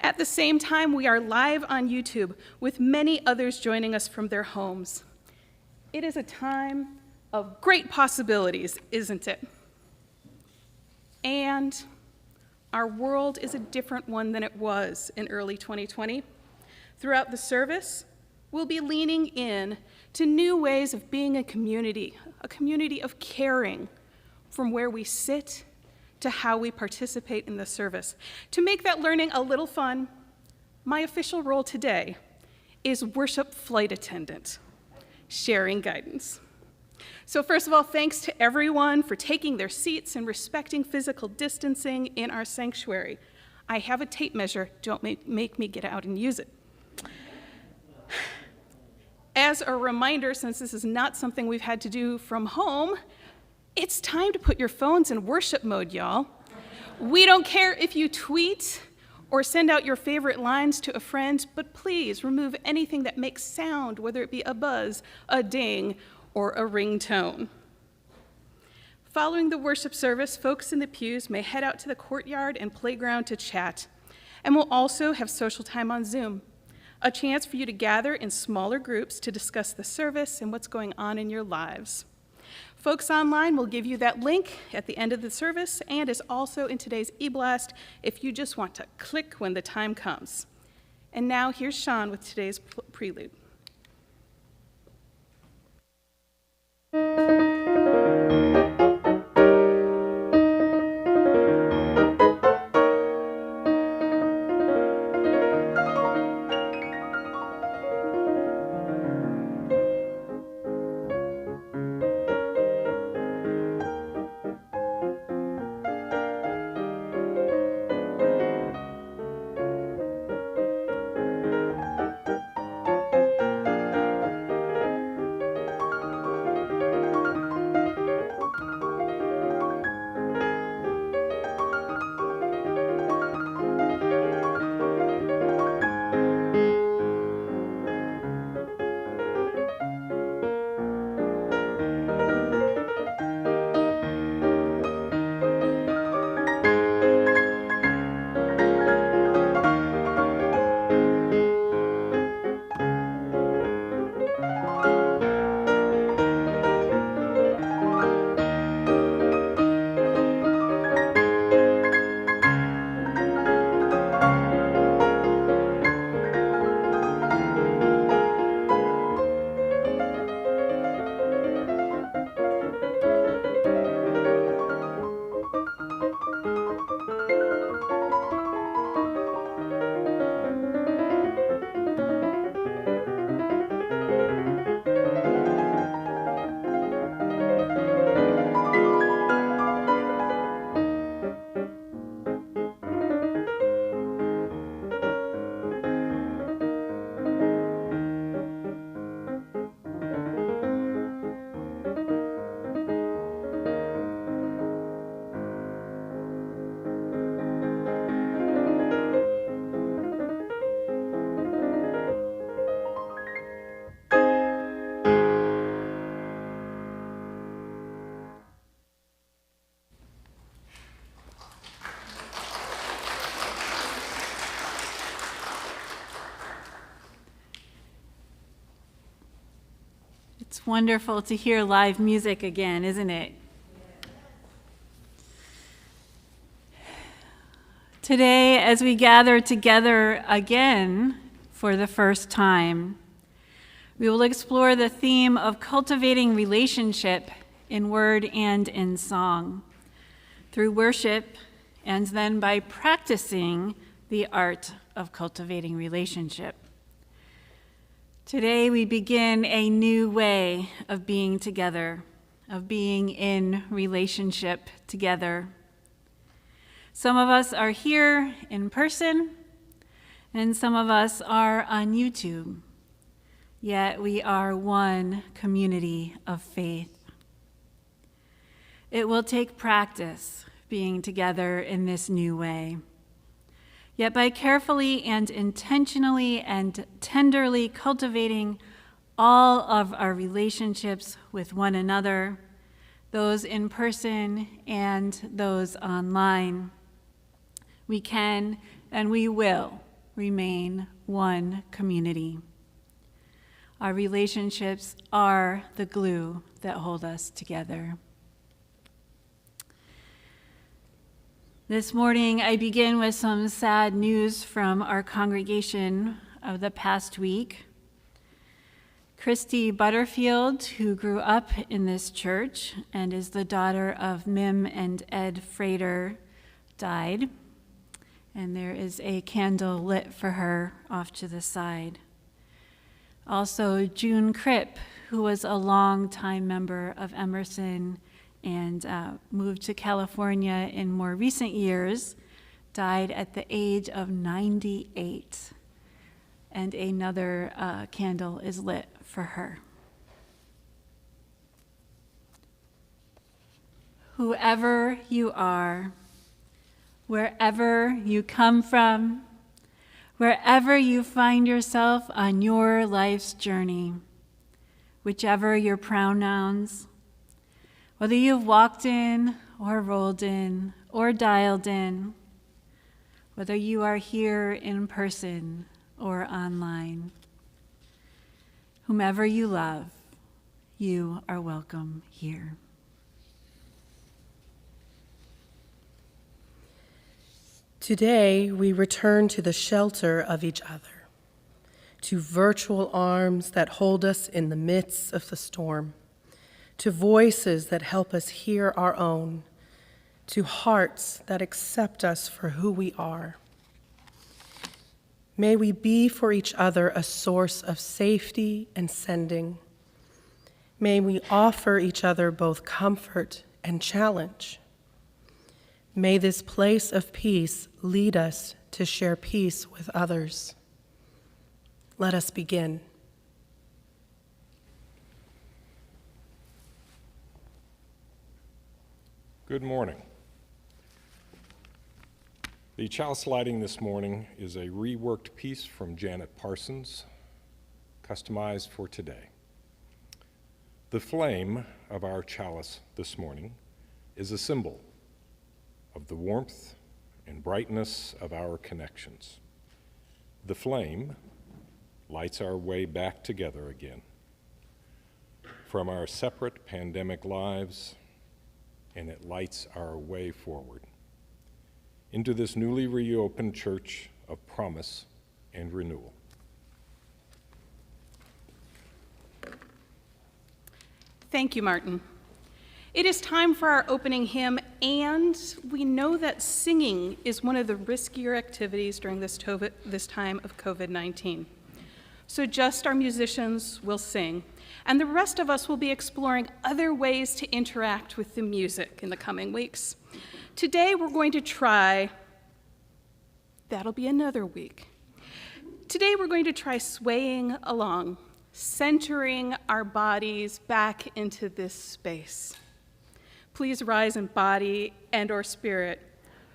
At the same time, we are live on YouTube with many others joining us from their homes. It is a time of great possibilities, isn't it? And our world is a different one than it was in early 2020. Throughout the service, we'll be leaning in to new ways of being a community of caring, from where we sit to how we participate in the service. To make that learning a little fun, my official role today is worship flight attendant, sharing guidance. So first of all, thanks to everyone for taking their seats and respecting physical distancing in our sanctuary. I have a tape measure, don't make me get out and use it. As a reminder, since this is not something we've had to do from home, it's time to put your phones in worship mode, y'all. We don't care if you tweet or send out your favorite lines to a friend, but please remove anything that makes sound, whether it be a buzz, a ding, or a ringtone. Following the worship service, folks in the pews may head out to the courtyard and playground to chat, and we'll also have social time on Zoom, a chance for you to gather in smaller groups to discuss the service and what's going on in your lives. Folks online will give you that link at the end of the service and is also in today's e-blast if you just want to click when the time comes. And now here's Sean with today's prelude. It's wonderful to hear live music again, isn't it? Today, as we gather together again for the first time, we will explore the theme of cultivating relationship in word and in song, through worship, and then by practicing the art of cultivating relationship. Today we begin a new way of being together, of being in relationship together. Some of us are here in person, and some of us are on YouTube, yet we are one community of faith. It will take practice being together in this new way. Yet by carefully and intentionally and tenderly cultivating all of our relationships with one another, those in person and those online, we can and we will remain one community. Our relationships are the glue that hold us together. This morning, I begin with some sad news from our congregation of the past week. Christy Butterfield, who grew up in this church and is the daughter of Mim and Ed Frater, died. And there is a candle lit for her off to the side. Also, June Kripp, who was a longtime member of Emerson and moved to California in more recent years, died at the age of 98. And another candle is lit for her. Whoever you are, wherever you come from, wherever you find yourself on your life's journey, whichever your pronouns, whether you've walked in or rolled in or dialed in, whether you are here in person or online, whomever you love, you are welcome here. Today, we return to the shelter of each other, to virtual arms that hold us in the midst of the storm, to voices that help us hear our own, to hearts that accept us for who we are. May we be for each other a source of safety and sending. May we offer each other both comfort and challenge. May this place of peace lead us to share peace with others. Let us begin. Good morning. The chalice lighting this morning is a reworked piece from Janet Parsons, customized for today. The flame of our chalice this morning is a symbol of the warmth and brightness of our connections. The flame lights our way back together again from our separate pandemic lives, and it lights our way forward into this newly reopened church of promise and renewal. Thank you, Martin. It is time for our opening hymn, and we know that singing is one of the riskier activities during this time of COVID-19. So just our musicians will sing, and the rest of us will be exploring other ways to interact with the music in the coming weeks. Today we're going to try, that'll be another week. Today we're going to try swaying along, centering our bodies back into this space. Please rise in body and or spirit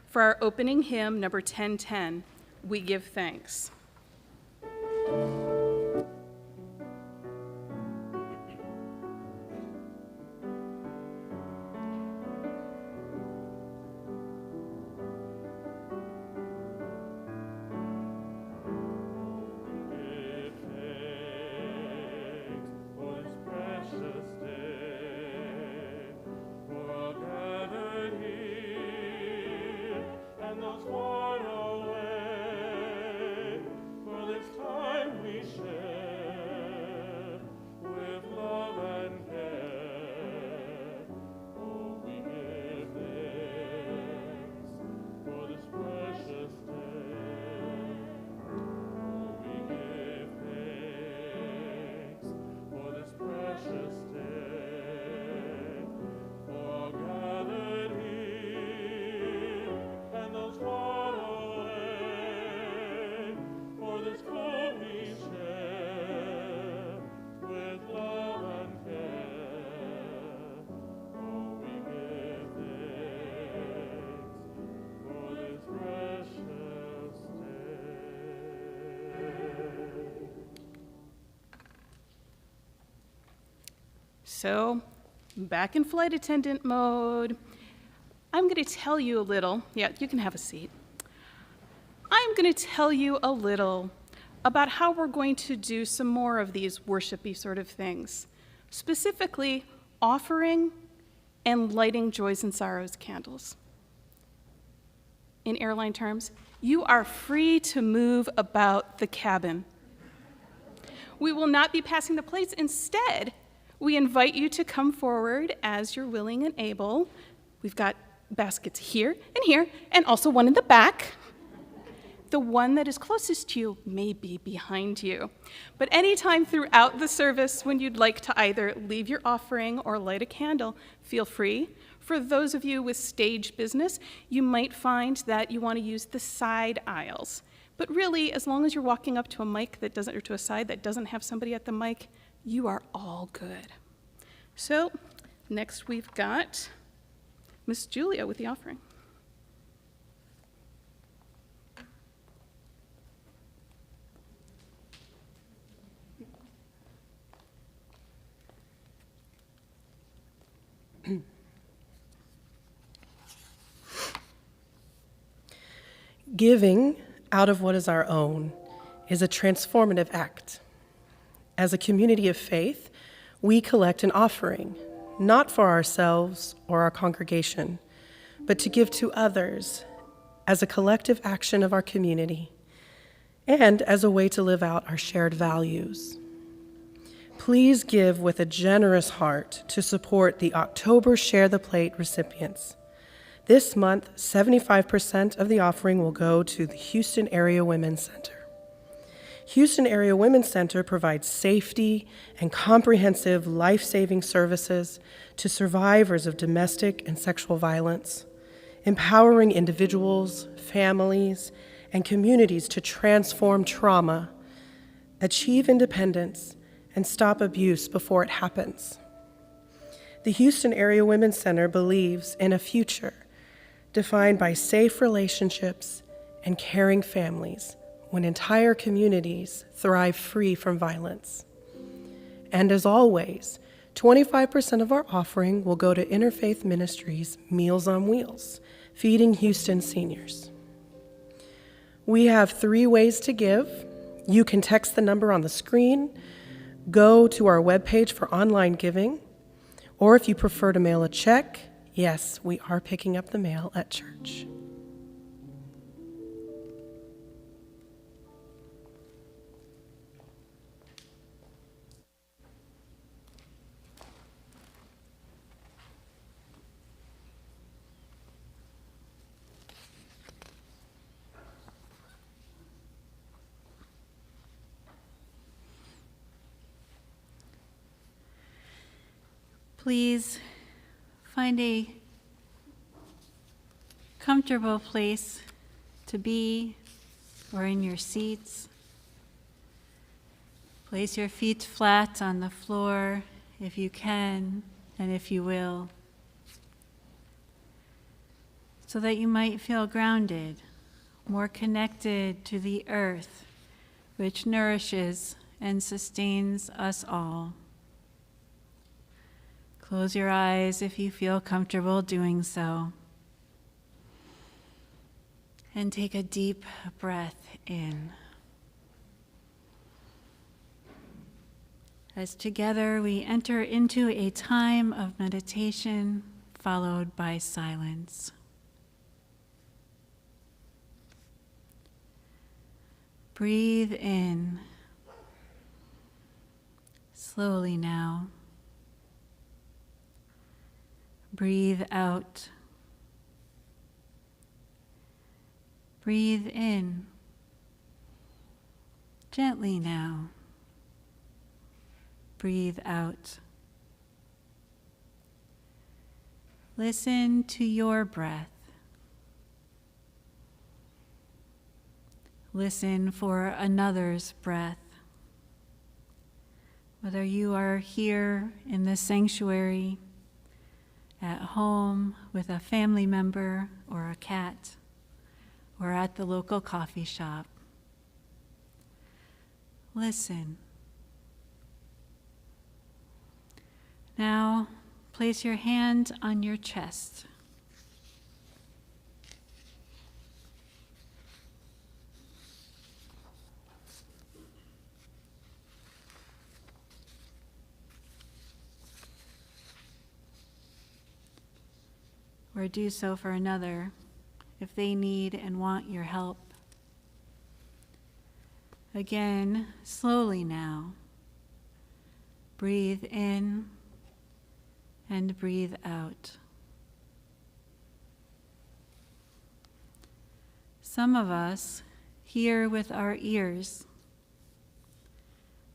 for our opening hymn, number 1010, We Give Thanks. So, back in flight attendant mode, I'm going to tell you a little. Yeah, you can have a seat. I'm going to tell you a little about how we're going to do some more of these worshipy sort of things, specifically offering and lighting joys and sorrows candles. In airline terms, you are free to move about the cabin. We will not be passing the plates. Instead, we invite you to come forward as you're willing and able. We've got baskets here, and also one in the back. The one that is closest to you may be behind you. But anytime throughout the service when you'd like to either leave your offering or light a candle, feel free. For those of you with stage business, you might find that you want to use the side aisles. But really, as long as you're walking up to a mic that doesn't, or to a side that doesn't have somebody at the mic, you are all good. So next we've got Miss Julia with the offering. Giving out of what is our own is a transformative act. As a community of faith, we collect an offering, not for ourselves or our congregation, but to give to others as a collective action of our community and as a way to live out our shared values. Please give with a generous heart to support the October Share the Plate recipients. This month, 75% of the offering will go to the Houston Area Women's Center. Houston Area Women's Center provides safety and comprehensive life-saving services to survivors of domestic and sexual violence, empowering individuals, families, and communities to transform trauma, achieve independence, and stop abuse before it happens. The Houston Area Women's Center believes in a future defined by safe relationships and caring families when entire communities thrive free from violence. And as always, 25% of our offering will go to Interfaith Ministries Meals on Wheels, feeding Houston seniors. We have 3 ways to give. You can text the number on the screen, go to our webpage for online giving, or if you prefer to mail a check, yes, we are picking up the mail at church. Please find a comfortable place to be or in your seats. Place your feet flat on the floor if you can and if you will, so that you might feel grounded, more connected to the earth, which nourishes and sustains us all. Close your eyes if you feel comfortable doing so. And take a deep breath in. As together we enter into a time of meditation followed by silence. Breathe in. Slowly now. Breathe out. Breathe in. Gently now. Breathe out. Listen to your breath. Listen for another's breath. Whether you are here in the sanctuary, at home with a family member or a cat, or at the local coffee shop. Listen. Now, place your hand on your chest. or do so for another if they need and want your help. Again, slowly now. Breathe in and breathe out. Some of us hear with our ears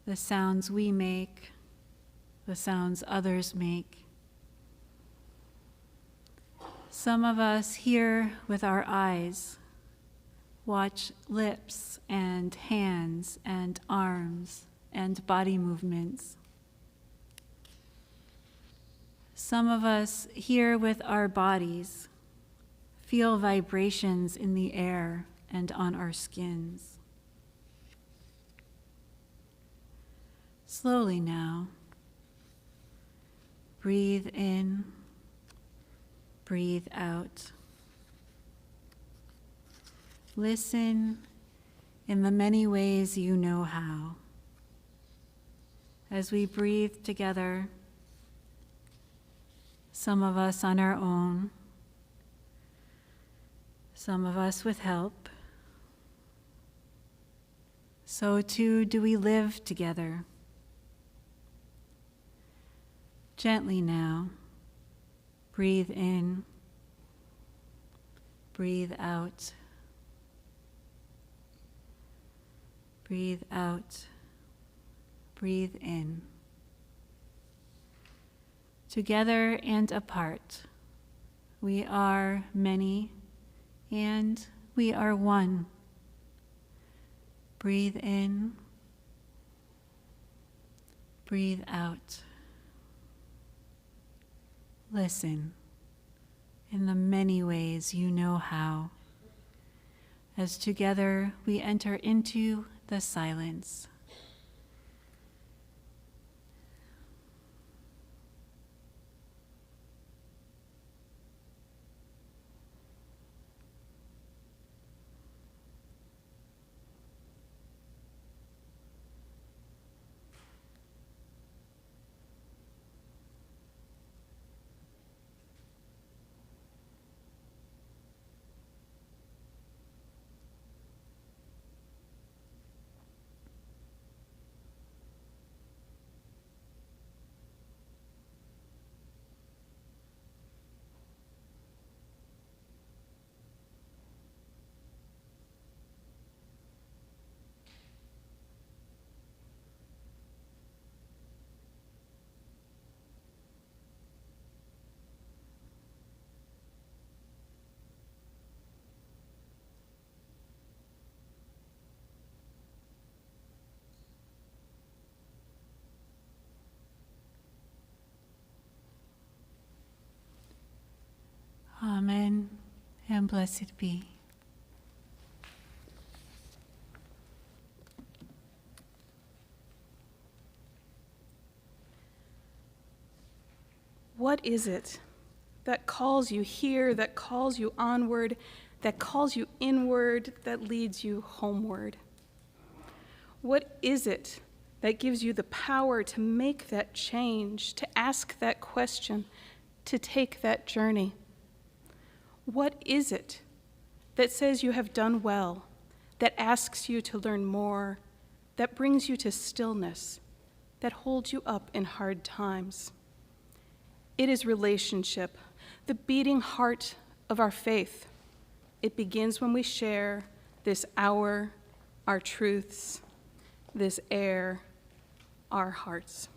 the sounds we make, the sounds others make. Some of us hear with our eyes, watch lips and hands and arms and body movements. Some of us hear with our bodies, feel vibrations in the air and on our skins. Slowly now, breathe in, breathe out. Listen in the many ways you know how. As we breathe together, some of us on our own, some of us with help, so too do we live together. Gently now, breathe in, breathe out, breathe out, breathe in. Together and apart, we are many and we are one. Breathe in, breathe out. Listen in the many ways you know how, as together we enter into the silence. Amen, and blessed be. What is it that calls you here, that calls you onward, that calls you inward, that leads you homeward? What is it that gives you the power to make that change, to ask that question, to take that journey? What is it that says you have done well, that asks you to learn more, that brings you to stillness, that holds you up in hard times? It is relationship, the beating heart of our faith. It begins when we share this hour, our truths, this air, our hearts.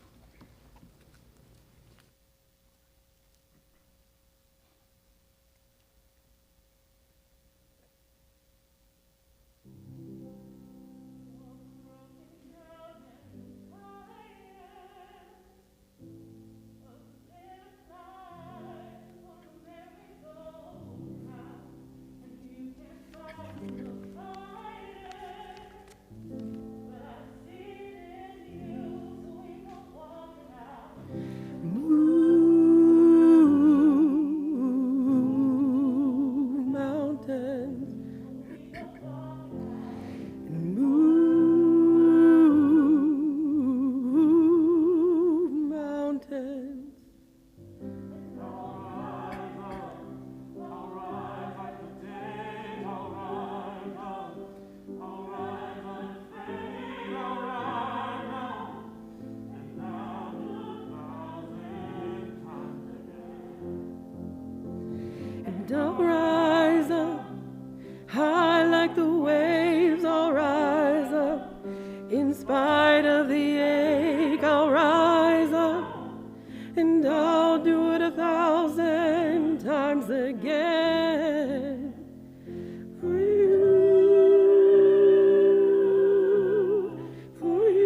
And I'll rise up, high like the waves, I'll rise up. In spite of the ache, I'll rise up. And I'll do it 1,000 times again. For you, for you, for you.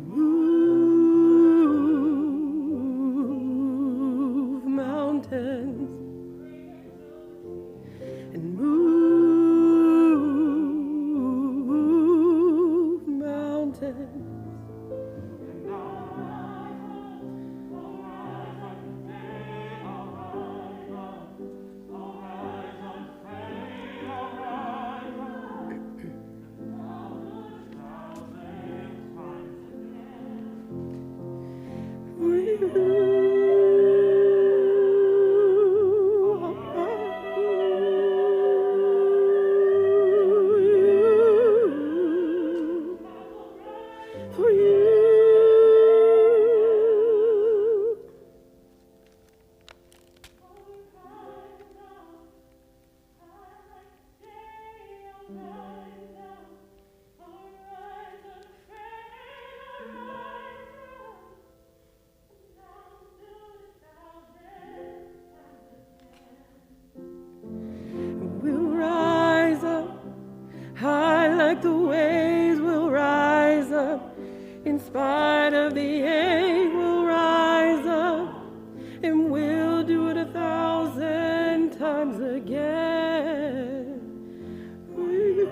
Move mountains and move mountains. For you. We'll rise up, high like the waves, we'll rise up. In spite of the ache, we'll rise up. And we'll do it 1,000 times again. For you.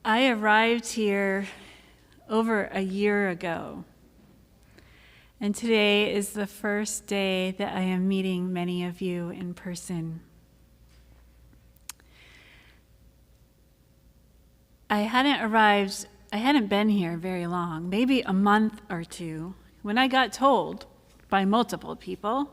I arrived here over a year ago, and today is the first day that I am meeting many of you in person. I hadn't been here very long, maybe a month or two, when I got told by multiple people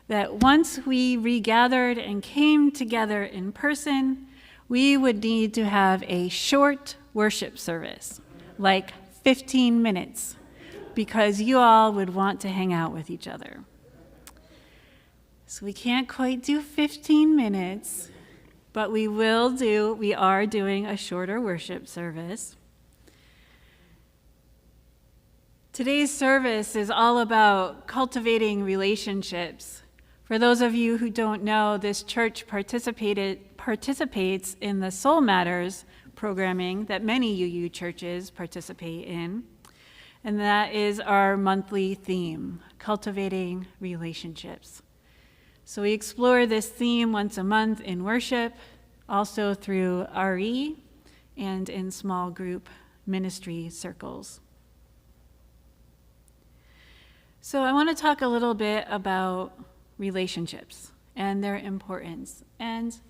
that once we regathered and came together in person, we would need to have a short worship service, like 15 minutes, because you all would want to hang out with each other. So we can't quite do 15 minutes, but we are doing a shorter worship service. Today's service is all about cultivating relationships. For those of you who don't know, this church participates in the Soul Matters programming that many UU churches participate in, and that is our monthly theme, cultivating relationships. So we explore this theme once a month in worship, also through RE and in small group ministry circles. So I want to talk a little bit about relationships and their importance. And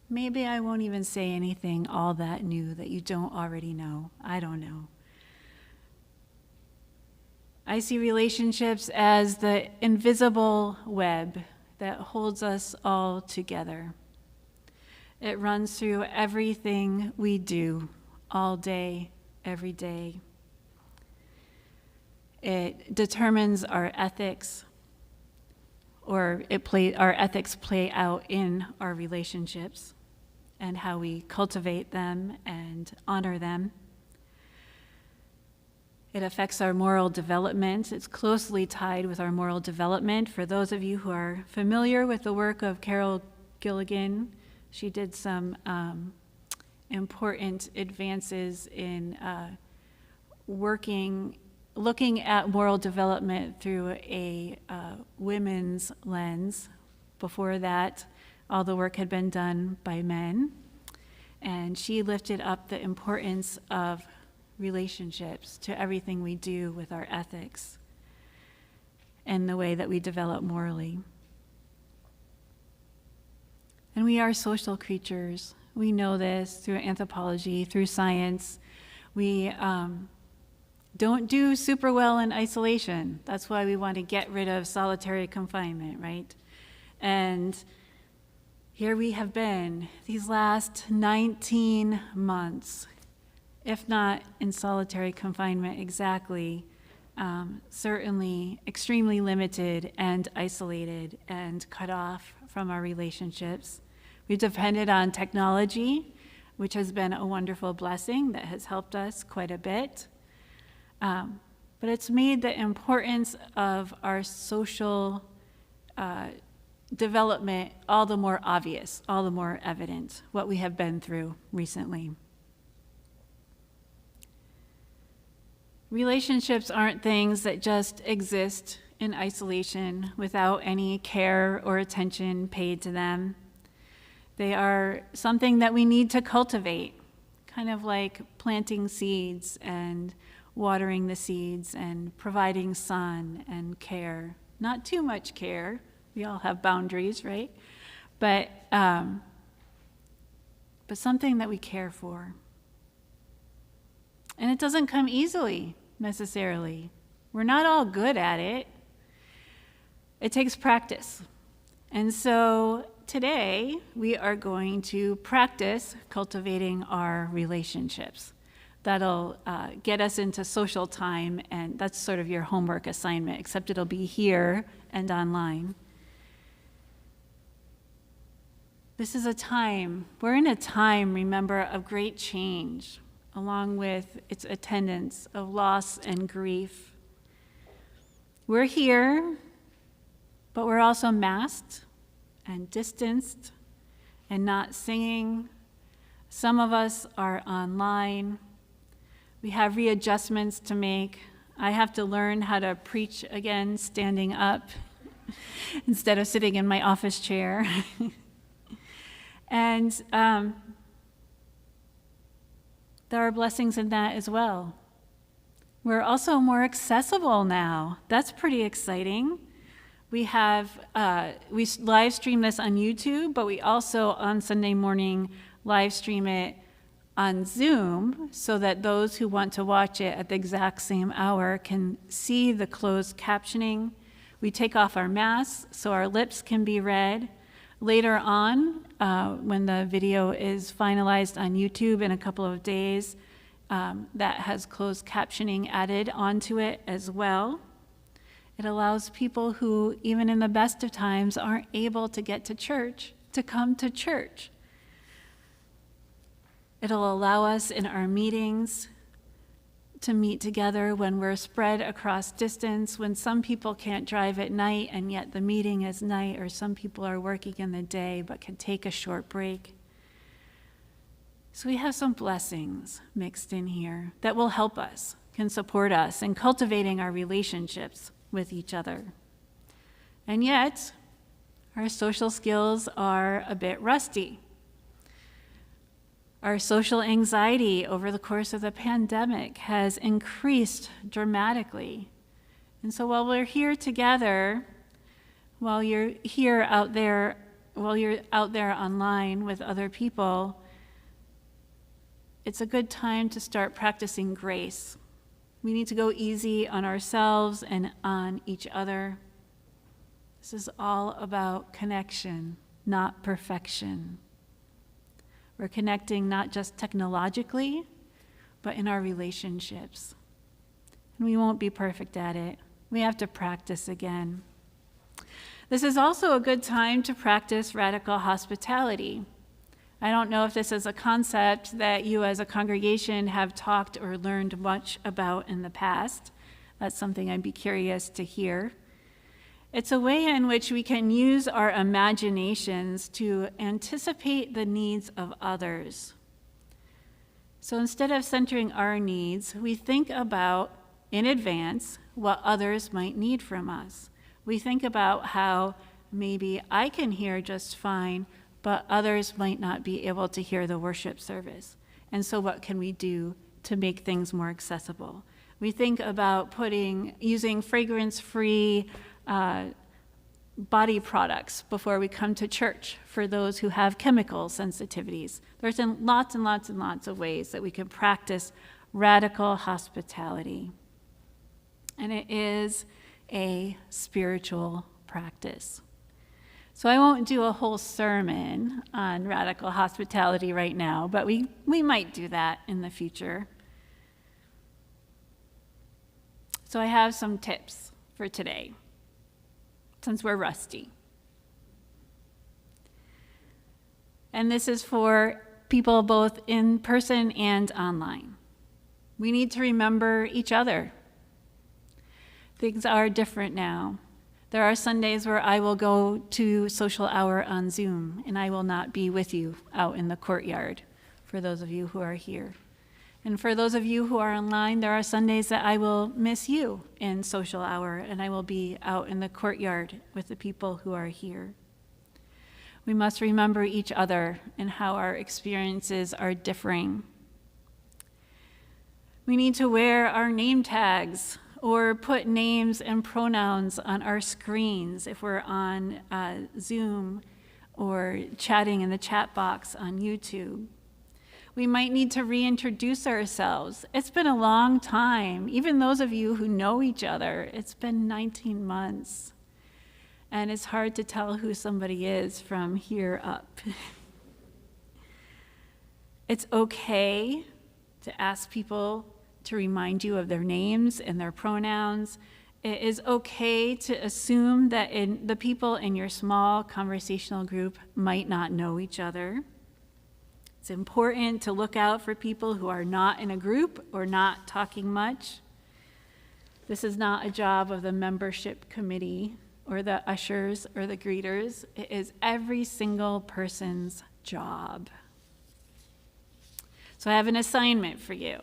maybe I won't even say anything all that new that you don't already know. I don't know. I see relationships as the invisible web that holds us all together. It runs through everything we do all day, every day. It determines our ethics, or our ethics play out in our relationships and how we cultivate them and honor them. It affects our moral development. It's closely tied with our moral development. For those of you who are familiar with the work of Carol Gilligan, she did some important advances in looking at moral development through a women's lens. Before that, all the work had been done by men. And she lifted up the importance of relationships to everything we do with our ethics and the way that we develop morally. And we are social creatures. We know this through anthropology, through science. We don't do super well in isolation. That's why we want to get rid of solitary confinement, right? And here we have been these last 19 months, if not in solitary confinement exactly, certainly extremely limited and isolated and cut off from our relationships. We've depended on technology, which has been a wonderful blessing that has helped us quite a bit. But it's made the importance of our social development all the more obvious, all the more evident, what we have been through recently. Relationships aren't things that just exist in isolation without any care or attention paid to them. They are something that we need to cultivate, kind of like planting seeds and watering the seeds and providing sun and care. Not too much care. We all have boundaries, right? But something that we care for. And it doesn't come easily, necessarily. We're not all good at it. It takes practice. And so today, we are going to practice cultivating our relationships. That'll get us into social time, and that's sort of your homework assignment, except it'll be here and online. This is we're in a time, remember, of great change, along with its attendance of loss and grief. We're here, but we're also masked and distanced and not singing. Some of us are online. We have readjustments to make. I have to learn how to preach again, standing up instead of sitting in my office chair. And there are blessings in that as well. We're also more accessible now. That's pretty exciting. We live stream this on YouTube, but we also on Sunday morning live stream it on Zoom so that those who want to watch it at the exact same hour can see the closed captioning. We take off our masks so our lips can be read. Later on, when the video is finalized on YouTube in a couple of days, that has closed captioning added onto it as well. It allows people who, even in the best of times, aren't able to get to church to come to church. It'll allow us in our meetings to meet together when we're spread across distance, when some people can't drive at night and yet the meeting is night, or some people are working in the day but can take a short break. So we have some blessings mixed in here that will help us, can support us in cultivating our relationships with each other. And yet, our social skills are a bit rusty. Our social anxiety over the course of the pandemic has increased dramatically. And so while we're here together, while you're out there online with other people, it's a good time to start practicing grace. We need to go easy on ourselves and on each other. This is all about connection, not perfection. We're connecting not just technologically, but in our relationships. And we won't be perfect at it. We have to practice again. This is also a good time to practice radical hospitality. I don't know if this is a concept that you as a congregation have talked or learned much about in the past. That's something I'd be curious to hear. It's a way in which we can use our imaginations to anticipate the needs of others. So instead of centering our needs, we think about in advance what others might need from us. We think about how maybe I can hear just fine, but others might not be able to hear the worship service. And so what can we do to make things more accessible? We think about using fragrance-free body products before we come to church for those who have chemical sensitivities. There's lots and lots and lots of ways that we can practice radical hospitality. And it is a spiritual practice. So I won't do a whole sermon on radical hospitality right now, but we might do that in the future. So I have some tips for today, since we're rusty. And this is for people both in person and online. We need to remember each other. Things are different now. There are Sundays where I will go to social hour on Zoom, and I will not be with you out in the courtyard, for those of you who are here. And for those of you who are online, there are Sundays that I will miss you in social hour, and I will be out in the courtyard with the people who are here. We must remember each other and how our experiences are differing. We need to wear our name tags or put names and pronouns on our screens if we're on Zoom or chatting in the chat box on YouTube. We might need to reintroduce ourselves. It's been a long time. Even those of you who know each other, it's been 19 months. And it's hard to tell who somebody is from here up. It's okay to ask people to remind you of their names and their pronouns. It is okay to assume that the people in your small conversational group might not know each other. It's important to look out for people who are not in a group or not talking much. This is not a job of the membership committee or the ushers or the greeters. It is every single person's job. So I have an assignment for you.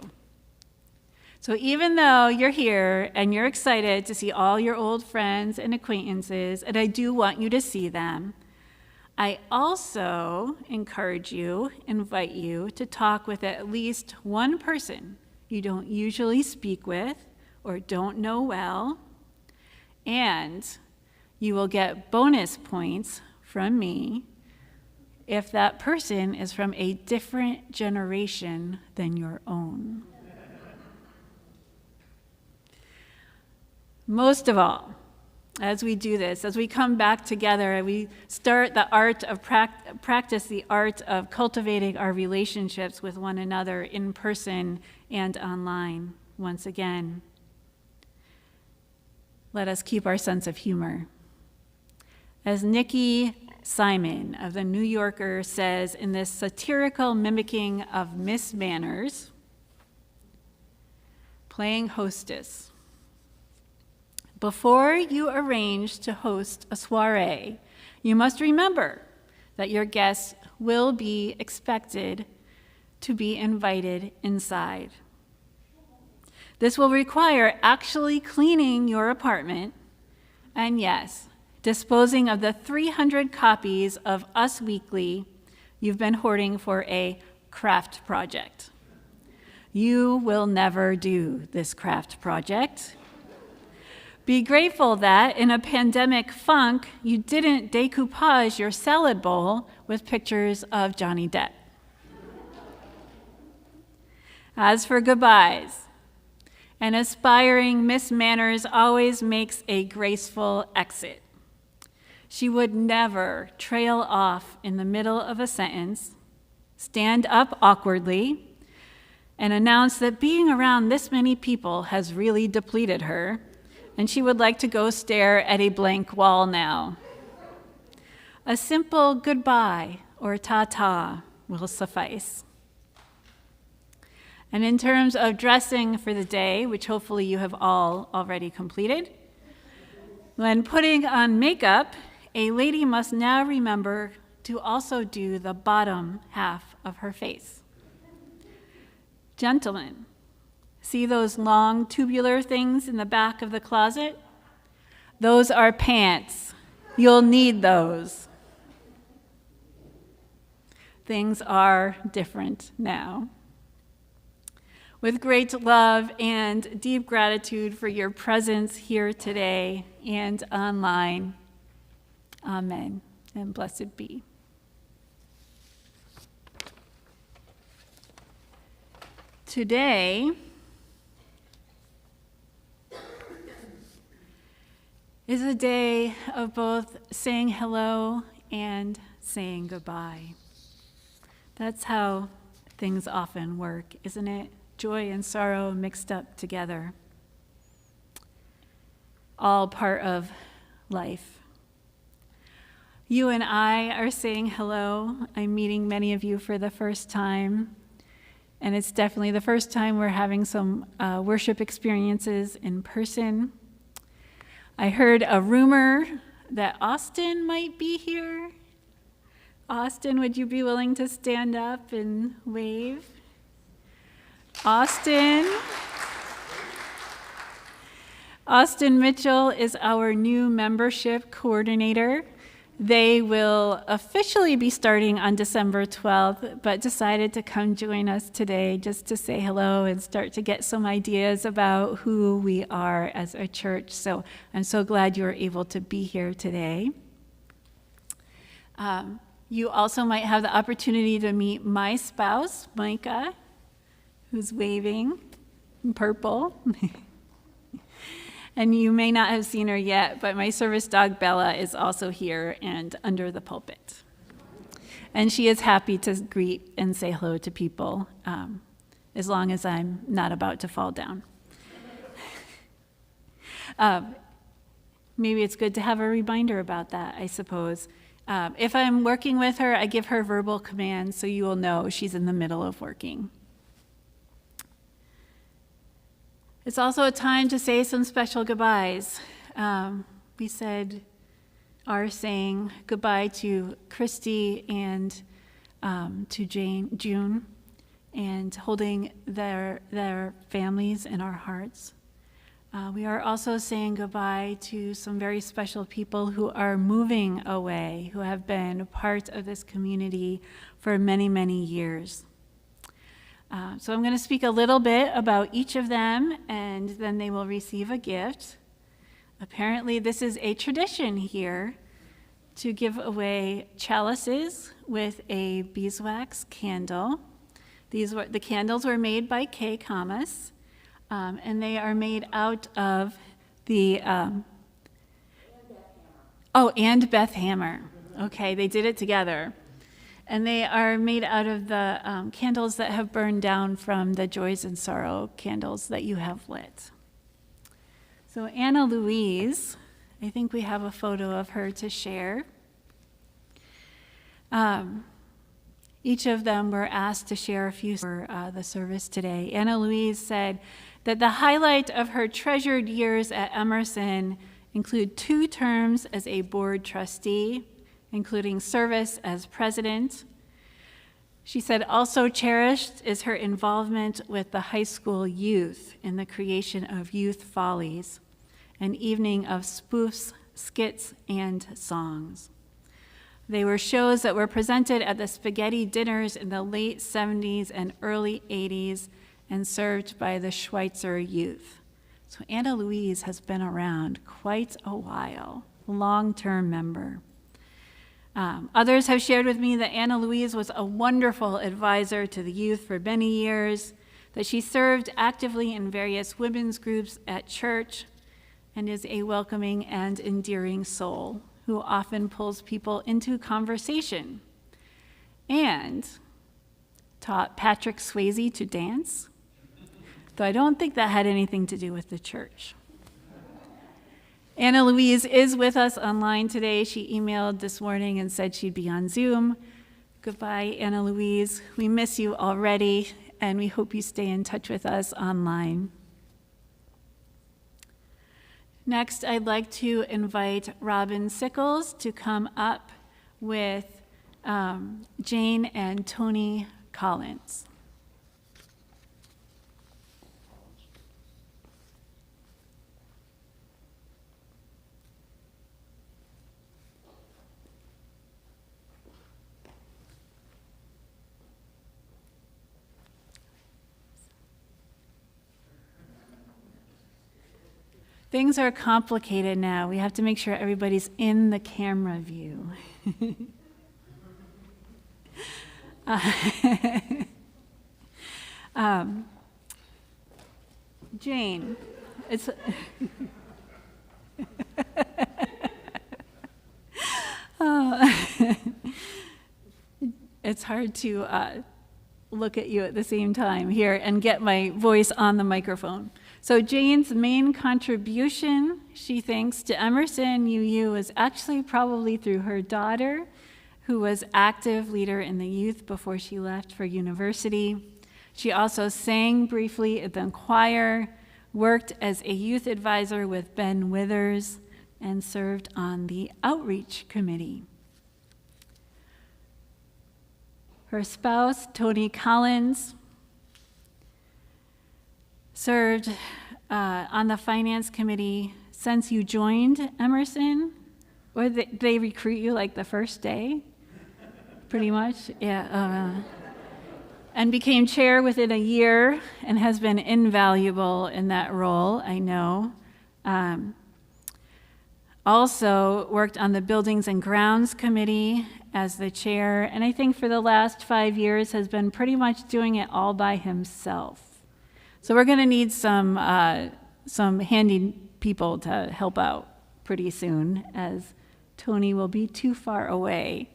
So even though you're here and you're excited to see all your old friends and acquaintances, and I do want you to see them, I also invite you to talk with at least one person you don't usually speak with or don't know well, and you will get bonus points from me if that person is from a different generation than your own. Most of all, as we do this, as we come back together and we start the art of practice the art of cultivating our relationships with one another in person and online once again, let us keep our sense of humor. As Nikki Simon of The New Yorker says in this satirical mimicking of Miss Manners, playing hostess. Before you arrange to host a soiree, you must remember that your guests will be expected to be invited inside. This will require actually cleaning your apartment, and yes, disposing of the 300 copies of Us Weekly you've been hoarding for a craft project. You will never do this craft project. Be grateful that in a pandemic funk, you didn't decoupage your salad bowl with pictures of Johnny Depp. As for goodbyes, an aspiring Miss Manners always makes a graceful exit. She would never trail off in the middle of a sentence, stand up awkwardly, and announced that being around this many people has really depleted her, and she would like to go stare at a blank wall now. A simple goodbye or ta-ta will suffice. And in terms of dressing for the day, which hopefully you have all already completed, when putting on makeup, a lady must now remember to also do the bottom half of her face. Gentlemen, see those long tubular things in the back of the closet? Those are pants. You'll need those. Things are different now. With great love and deep gratitude for your presence here today and online, amen, and blessed be. Today is a day of both saying hello and saying goodbye. That's how things often work, isn't it? Joy and sorrow mixed up together. All part of life. You and I are saying hello. I'm meeting many of you for the first time. And it's definitely the first time we're having some worship experiences in person. I heard a rumor that Austin might be here. Austin, would you be willing to stand up and wave? Austin Mitchell is our new membership coordinator. They will officially be starting on December 12th, but decided to come join us today just to say hello and start to get some ideas about who we are as a church. So I'm so glad you were able to be here today. You also might have the opportunity to meet my spouse, Micah, who's waving in purple. And you may not have seen her yet, but my service dog, Bella, is also here and under the pulpit. And she is happy to greet and say hello to people, as long as I'm not about to fall down. Maybe it's good to have a reminder about that, I suppose. If I'm working with her, I give her verbal commands so you will know she's in the middle of working. It's also a time to say some special goodbyes. We are saying goodbye to Christy and to June, and holding their families in our hearts. We are also saying goodbye to some very special people who are moving away, who have been a part of this community for many, many years. So I'm going to speak a little bit about each of them, and then they will receive a gift. Apparently, this is a tradition here to give away chalices with a beeswax candle. The candles were made by Kay Kamas, and they are made out of the... and Beth Hammer. Okay, they did it together. And they are made out of the candles that have burned down from the Joys and Sorrow candles that you have lit. So Anna Louise, I think we have a photo of her to share. Each of them were asked to share a few for the service today. Anna Louise said that the highlight of her treasured years at Emerson include 2 terms as a board trustee, including service as president. She said also cherished is her involvement with the high school youth in the creation of Youth Follies, an evening of spoofs, skits, and songs. They were shows that were presented at the spaghetti dinners in the late 70s and early 80s and served by the Schweitzer youth. So Anna Louise has been around quite a while, long-term member. Others have shared with me that Anna Louise was a wonderful advisor to the youth for many years, that she served actively in various women's groups at church, and is a welcoming and endearing soul who often pulls people into conversation. And taught Patrick Swayze to dance, though I don't think that had anything to do with the church. Anna Louise is with us online today. She emailed this morning and said she'd be on Zoom. Goodbye, Anna Louise. We miss you already, and we hope you stay in touch with us online. Next, I'd like to invite Robin Sickles to come up with Jane and Tony Collins. Things are complicated now. We have to make sure everybody's in the camera view. Jane, it's it's hard to look at you at the same time here and get my voice on the microphone. So Jane's main contribution, she thinks, to Emerson UU is actually probably through her daughter, who was active leader in the youth before she left for university. She also sang briefly at the choir, worked as a youth advisor with Ben Withers, and served on the outreach committee. Her spouse, Tony Collins, served on the finance committee since you joined Emerson, or they recruit you like the first day, pretty much, yeah. And became chair within a year and has been invaluable in that role, I know. Also worked on the Buildings and Grounds Committee as the chair, and I think for the last 5 years has been pretty much doing it all by himself. So we're going to need some handy people to help out pretty soon, as Tony will be too far away.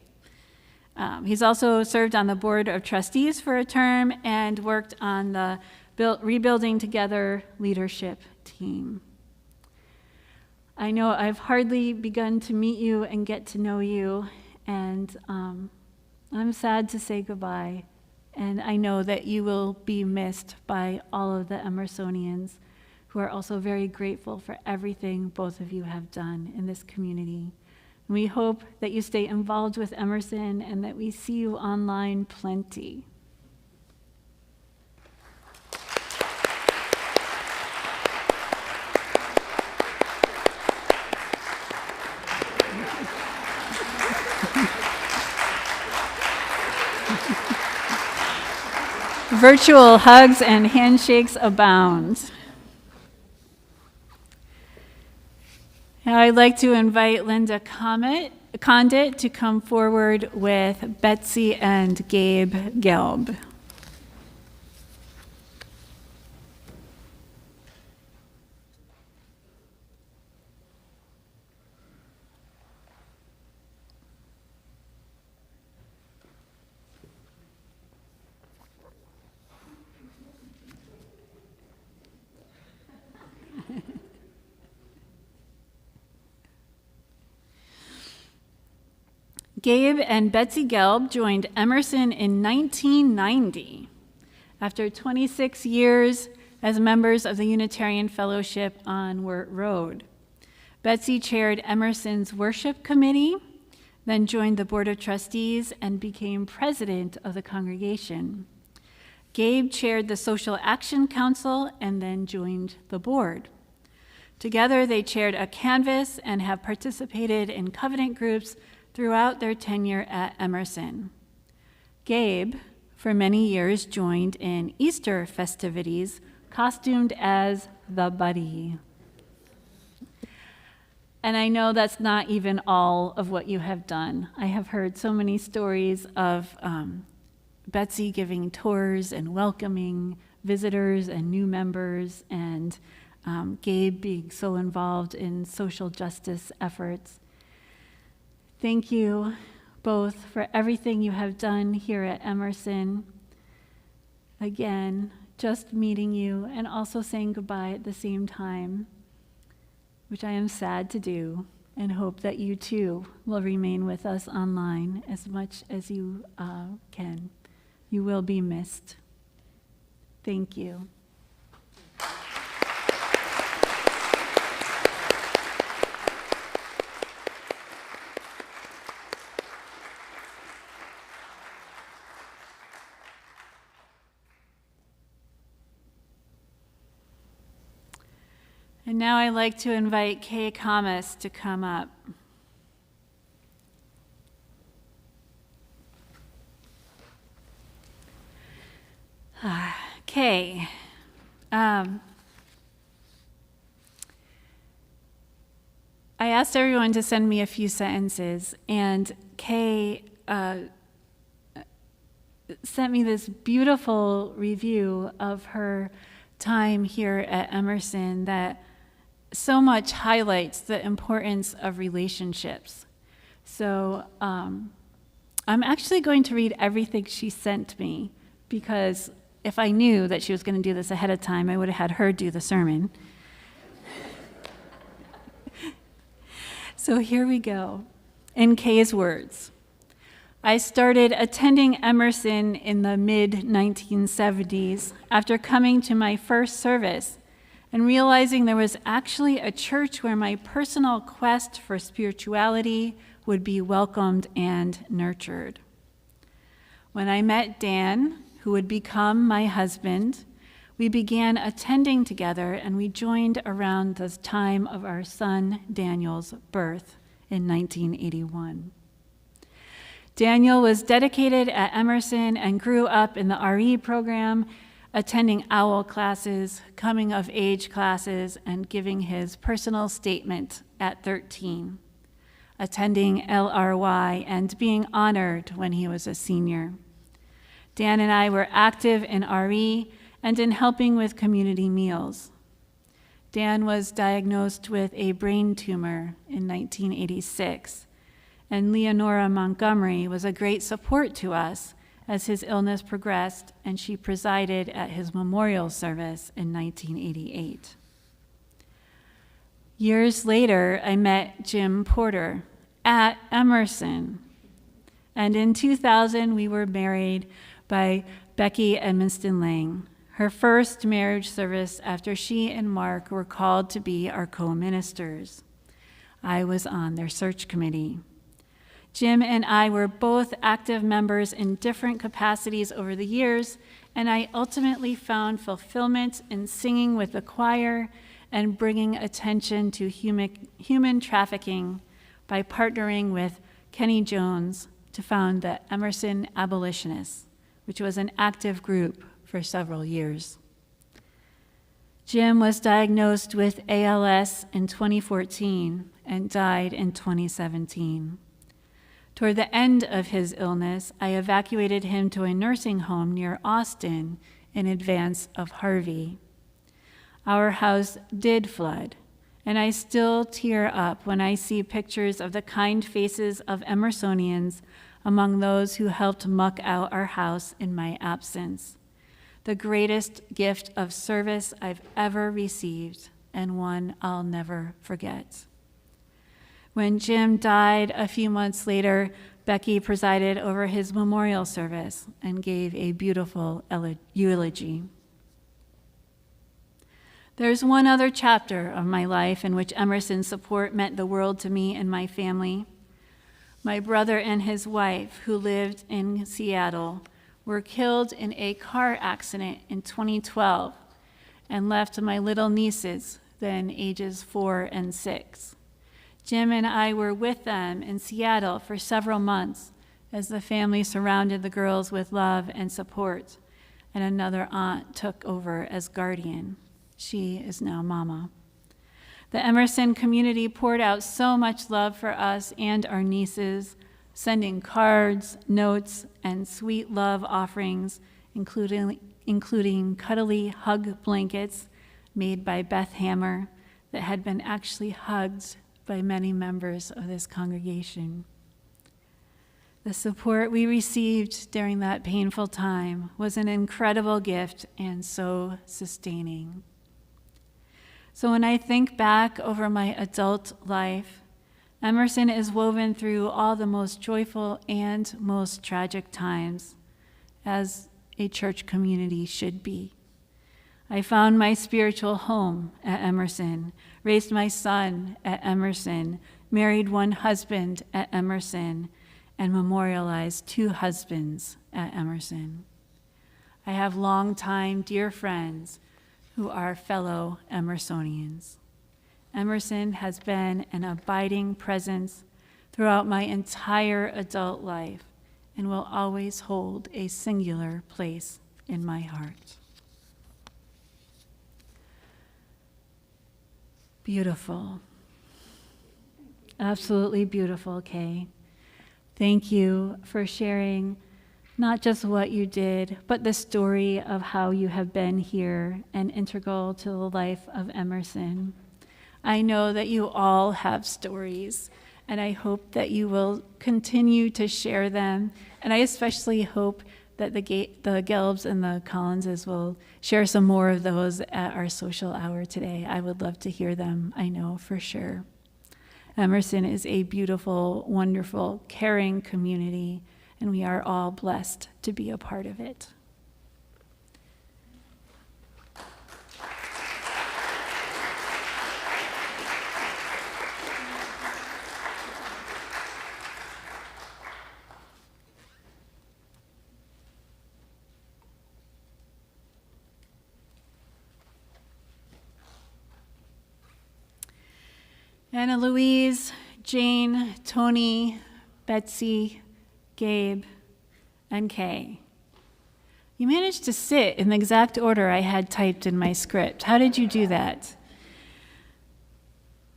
He's also served on the Board of Trustees for a term and worked on the Rebuilding Together leadership team. I know I've hardly begun to meet you and get to know you, and I'm sad to say goodbye. And I know that you will be missed by all of the Emersonians, who are also very grateful for everything both of you have done in this community. And we hope that you stay involved with Emerson and that we see you online plenty. Virtual hugs and handshakes abound. Now I'd like to invite Linda Condit to come forward with Betsy and Gabe Gelb. Gabe and Betsy Gelb joined Emerson in 1990 after 26 years as members of the Unitarian Fellowship on Wirt Road. Betsy chaired Emerson's worship committee, then joined the Board of Trustees and became president of the congregation. Gabe chaired the Social Action Council and then joined the board. Together, they chaired a canvass and have participated in covenant groups throughout their tenure at Emerson. Gabe, for many years, joined in Easter festivities, costumed as the Buddy. And I know that's not even all of what you have done. I have heard so many stories of Betsy giving tours and welcoming visitors and new members, and Gabe being so involved in social justice efforts. Thank you both for everything you have done here at Emerson. again, just meeting you and also saying goodbye at the same time, which I am sad to do, and hope that you too will remain with us online as much as you can. You will be missed. Thank you. And now I'd like to invite Kay Kamas to come up. Kay, I asked everyone to send me a few sentences, and Kay sent me this beautiful review of her time here at Emerson that so much highlights the importance of relationships. So I'm actually going to read everything she sent me, because if I knew that she was going to do this ahead of time, I would have had her do the sermon. So here we go. In Kay's words, I started attending Emerson in the mid-1970s after coming to my first service and realizing there was actually a church where my personal quest for spirituality would be welcomed and nurtured. When I met Dan, who would become my husband, we began attending together, and we joined around the time of our son Daniel's birth in 1981. Daniel was dedicated at Emerson and grew up in the RE program, attending OWL classes, coming of age classes, and giving his personal statement at 13, attending LRY and being honored when he was a senior. Dan and I were active in RE and in helping with community meals. Dan was diagnosed with a brain tumor in 1986, and Leonora Montgomery was a great support to us as his illness progressed, and she presided at his memorial service in 1988. Years later, I met Jim Porter at Emerson, and in 2000, we were married by Becky Edmonston Lang, her first marriage service after she and Mark were called to be our co-ministers. I was on their search committee. Jim and I were both active members in different capacities over the years, and I ultimately found fulfillment in singing with the choir and bringing attention to human trafficking by partnering with Kenny Jones to found the Emerson Abolitionists, which was an active group for several years. Jim was diagnosed with ALS in 2014 and died in 2017. Toward the end of his illness, I evacuated him to a nursing home near Austin in advance of Harvey. Our house did flood, and I still tear up when I see pictures of the kind faces of Emersonians among those who helped muck out our house in my absence. The greatest gift of service I've ever received, and one I'll never forget. When Jim died a few months later, Becky presided over his memorial service and gave a beautiful eulogy. There's one other chapter of my life in which Emerson's support meant the world to me and my family. My brother and his wife, who lived in Seattle, were killed in a car accident in 2012 and left my little nieces, then ages 4 and 6. Jim and I were with them in Seattle for several months as the family surrounded the girls with love and support, and another aunt took over as guardian. She is now Mama. The Emerson community poured out so much love for us and our nieces, sending cards, notes, and sweet love offerings, including cuddly hug blankets made by Beth Hammer that had been actually hugged by many members of this congregation. The support we received during that painful time was an incredible gift and so sustaining. So when I think back over my adult life, Emerson is woven through all the most joyful and most tragic times, as a church community should be. I found my spiritual home at Emerson, raised my son at Emerson, married one husband at Emerson, and memorialized 2 husbands at Emerson. I have longtime dear friends who are fellow Emersonians. Emerson has been an abiding presence throughout my entire adult life and will always hold a singular place in my heart. Beautiful. Absolutely beautiful, Kay. Thank you for sharing not just what you did, but the story of how you have been here and integral to the life of Emerson. I know that you all have stories, and I hope that you will continue to share them. And I especially hope that the Gelbs and the Collinses will share some more of those at our social hour today. I would love to hear them, I know for sure. Emerson is a beautiful, wonderful, caring community, and we are all blessed to be a part of it. Anna Louise, Jane, Tony, Betsy, Gabe, and Kay. You managed to sit in the exact order I had typed in my script. How did you do that?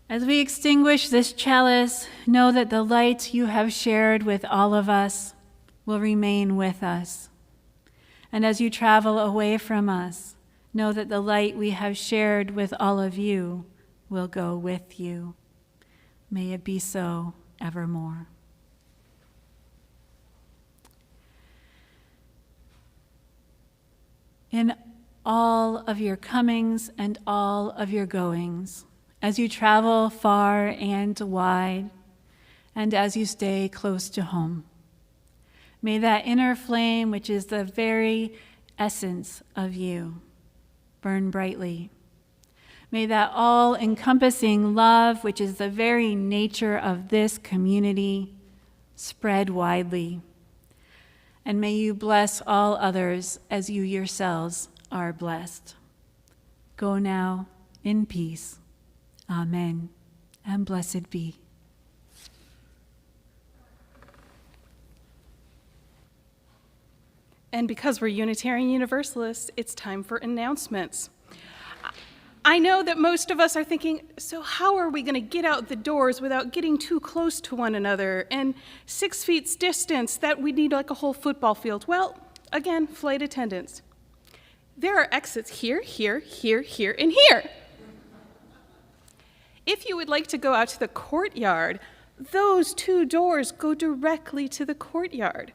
As we extinguish this chalice, know that the light you have shared with all of us will remain with us. And as you travel away from us, know that the light we have shared with all of you will go with you. May it be so evermore. In all of your comings and all of your goings, as you travel far and wide, and as you stay close to home, may that inner flame, which is the very essence of you, burn brightly. May that all-encompassing love, which is the very nature of this community, spread widely. And may you bless all others as you yourselves are blessed. Go now in peace. Amen, and blessed be. And because we're Unitarian Universalists, it's time for announcements. I know that most of us are thinking, so how are we going to get out the doors without getting too close to one another? And 6 feet distance, that we need like a whole football field. Well, again, flight attendants. There are exits here, here, here, here, and here. If you would like to go out to the courtyard, those 2 doors go directly to the courtyard.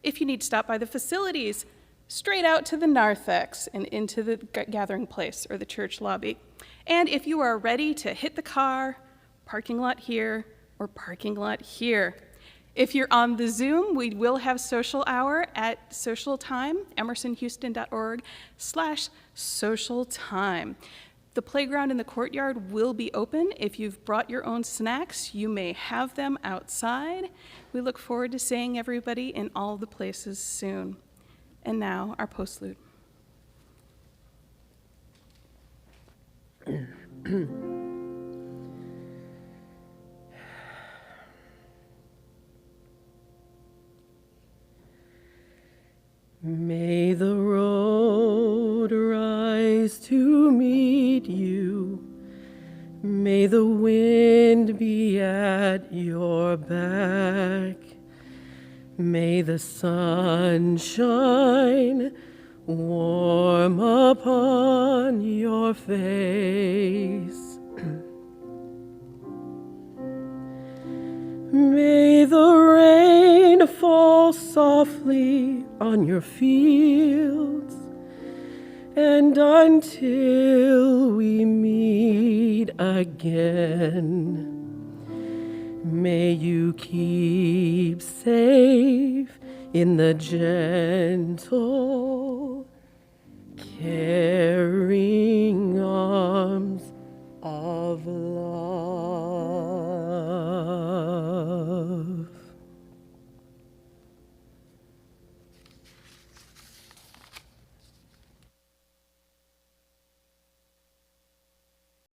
If you need to stop by the facilities, straight out to the narthex and into the gathering place or the church lobby. And if you are ready to hit the car, parking lot here or parking lot here. If you're on the Zoom, we will have social hour at social time, emersonhouston.org/social time. The playground in the courtyard will be open. If you've brought your own snacks, you may have them outside. We look forward to seeing everybody in all the places soon. And now, our postlude. May the road rise to meet you. May the wind be at your back. May the sun shine warm upon your face. May the rain rain fall softly on your fields, and until we meet again, may you keep safe in the gentle, caring arms of love.